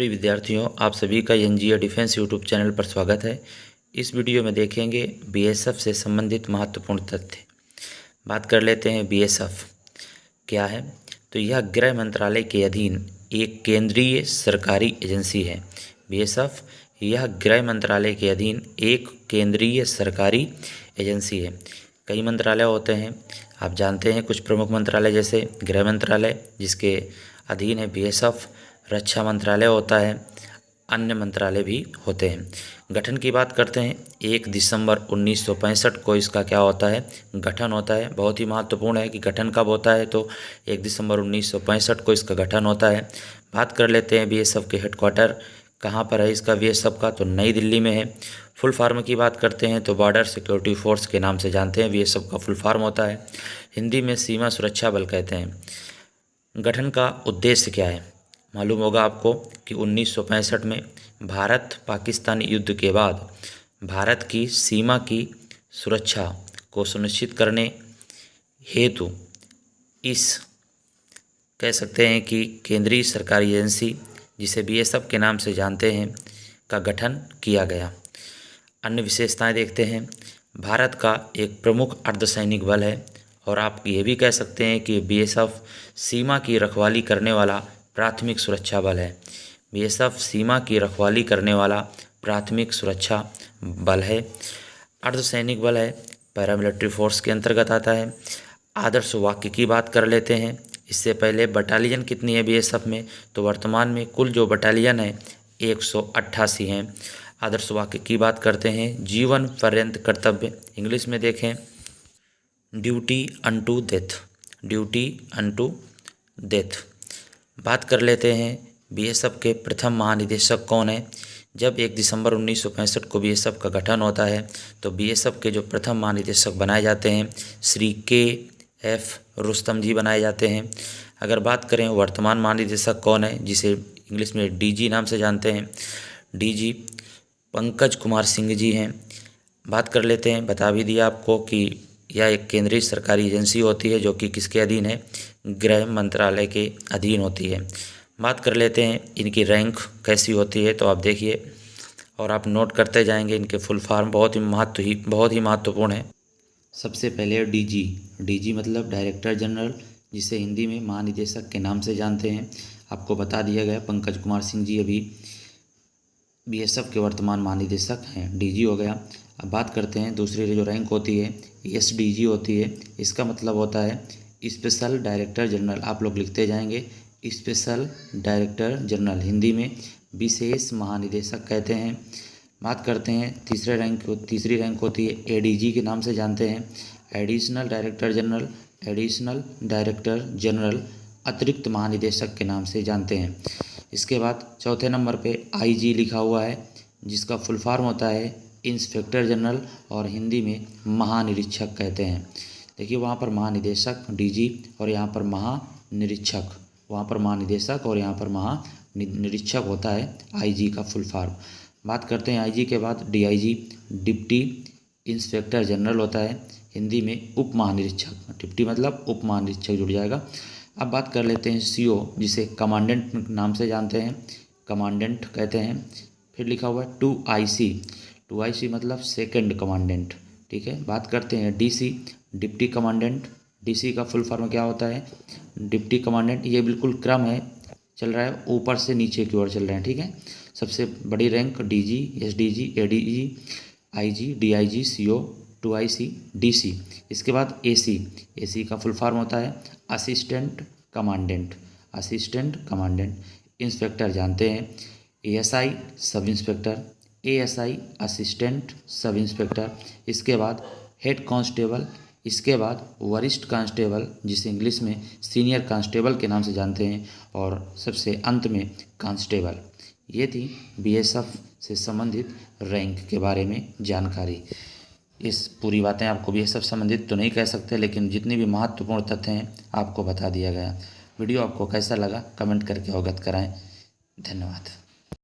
प्रिय विद्यार्थियों, आप सभी का एनजीओ डिफेंस यूट्यूब चैनल पर स्वागत है। इस वीडियो में देखेंगे बीएसएफ से संबंधित महत्वपूर्ण तथ्य। बात कर लेते हैं बीएसएफ क्या है। तो यह गृह मंत्रालय के अधीन एक केंद्रीय सरकारी एजेंसी है। बीएसएफ यह गृह मंत्रालय के अधीन एक केंद्रीय सरकारी एजेंसी है। कई मंत्रालय होते हैं, आप जानते हैं। कुछ प्रमुख मंत्रालय जैसे गृह मंत्रालय जिसके अधीन है बीएसएफ, रक्षा मंत्रालय होता है, अन्य मंत्रालय भी होते हैं। गठन की बात करते हैं, 1 दिसंबर 1965 को इसका क्या होता है, गठन होता है। बहुत ही महत्वपूर्ण है कि गठन कब होता है, तो 1 दिसंबर 1965 को इसका गठन होता है। बात कर लेते हैं बीएसएफ के हेडक्वार्टर कहाँ पर है इसका बीएसएफ का, तो नई दिल्ली में है। फुल फार्म की बात करते हैं तो बॉर्डर सिक्योरिटी फोर्स के नाम से जानते हैं, बीएसएफ का फुल फार्म होता है। हिंदी में सीमा सुरक्षा बल कहते हैं। गठन का उद्देश्य क्या है, मालूम होगा आपको कि 1965 में भारत पाकिस्तान युद्ध के बाद भारत की सीमा की सुरक्षा को सुनिश्चित करने हेतु इस कह सकते हैं कि केंद्रीय सरकारी एजेंसी जिसे बीएसएफ के नाम से जानते हैं का गठन किया गया। अन्य विशेषताएं देखते हैं। भारत का एक प्रमुख अर्धसैनिक बल है और आप ये भी कह सकते हैं कि बीएसएफ सीमा की रखवाली करने वाला प्राथमिक सुरक्षा बल है। बीएसएफ सीमा की रखवाली करने वाला प्राथमिक सुरक्षा बल है। अर्धसैनिक बल है, पैरामिलिट्री फोर्स के अंतर्गत आता है। आदर्श वाक्य की बात कर लेते हैं। इससे पहले बटालियन कितनी है बीएसएफ में, तो वर्तमान में कुल जो बटालियन है 188 हैं। आदर्श वाक्य की बात करते हैं, जीवन पर्यंत कर्तव्य, इंग्लिश में देखें duty unto death, duty unto death. बात कर लेते हैं बीएसएफ के प्रथम महानिदेशक कौन है। जब 1 दिसंबर 1965 को बीएसएफ का गठन होता है तो बीएसएफ के जो प्रथम महानिदेशक बनाए जाते हैं श्री के.एफ. रुस्तम जी बनाए जाते हैं। अगर बात करें वर्तमान महानिदेशक कौन है, जिसे इंग्लिश में डीजी नाम से जानते हैं, डीजी पंकज कुमार सिंह जी हैं। बात कर लेते हैं, बता भी दिया आपको कि यह एक केंद्रीय सरकारी एजेंसी होती है जो कि किसके अधीन है, गृह मंत्रालय के अधीन होती है। बात कर लेते हैं इनकी रैंक कैसी होती है, तो आप देखिए और आप नोट करते जाएंगे। इनके फुल फॉर्म बहुत ही महत्वपूर्ण है। सबसे पहले डीजी, डीजी मतलब डायरेक्टर जनरल, जिसे हिंदी में महानिदेशक के नाम से जानते हैं। आपको बता दिया गया पंकज कुमार सिंह जी अभी बीएसएफ के वर्तमान महानिदेशक हैं, डीजी हो गया। अब बात करते हैं दूसरी जो रैंक होती है एसडीजी होती है। इसका मतलब होता है स्पेशल डायरेक्टर जनरल, आप लोग लिखते जाएंगे स्पेशल डायरेक्टर जनरल, हिंदी में विशेष महानिदेशक कहते हैं। बात करते हैं तीसरी रैंक होती है एडीजी के नाम से जानते हैं, additional director general, additional director general अतिरिक्त महानिदेशक के नाम से जानते हैं। इसके बाद चौथे नंबर पे आईजी लिखा हुआ है, जिसका फुल फॉर्म होता है इंस्पेक्टर जनरल और हिंदी में महानिरीक्षक कहते हैं। देखिए वहाँ पर महानिदेशक डीजी और यहाँ पर महानिरीक्षक, वहाँ पर महानिदेशक और यहाँ पर महानिरीक्षक होता है आईजी का फुल फॉर्म। बात करते हैं आईजी के बाद डीआईजी, डिप्टी इंस्पेक्टर जनरल होता है, हिंदी में उप महानिरीक्षक, डिप्टी मतलब उप महानिरीक्षक जुड़ जाएगा। अब बात कर लेते हैं सीओ, जिसे कमांडेंट नाम से जानते हैं, कमांडेंट कहते हैं। फिर लिखा हुआ है 2IC मतलब सेकंड कमांडेंट, ठीक है। बात करते हैं डीसी, डिप्टी कमांडेंट, डीसी का फुल फॉर्म क्या होता है, डिप्टी कमांडेंट। ये बिल्कुल क्रम है, चल रहा है ऊपर से नीचे की ओर चल रहे हैं, ठीक है। सबसे बड़ी rank DG, SDG, ADG, IG, DIG, CO, 2IC, DC. इसके बाद एसी का फुल फॉर्म होता है assistant commandant, assistant commandant. Inspector जानते हैं ASI sub inspector, ASI assistant sub inspector. इसके बाद हेड कांस्टेबल, इसके बाद वरिष्ठ कांस्टेबल, जिसे इंग्लिश में सीनियर कांस्टेबल के नाम से जानते हैं, और सबसे अंत में कांस्टेबल। ये थी बीएसएफ से संबंधित रैंक के बारे में जानकारी। इस पूरी बातें आपको बीएसएफ संबंधित तो नहीं कह सकते, लेकिन जितनी भी महत्वपूर्ण तथ्य हैं आपको बता दिया गया। वीडियो आपको कैसा लगा कमेंट करके अवगत कराएं। धन्यवाद।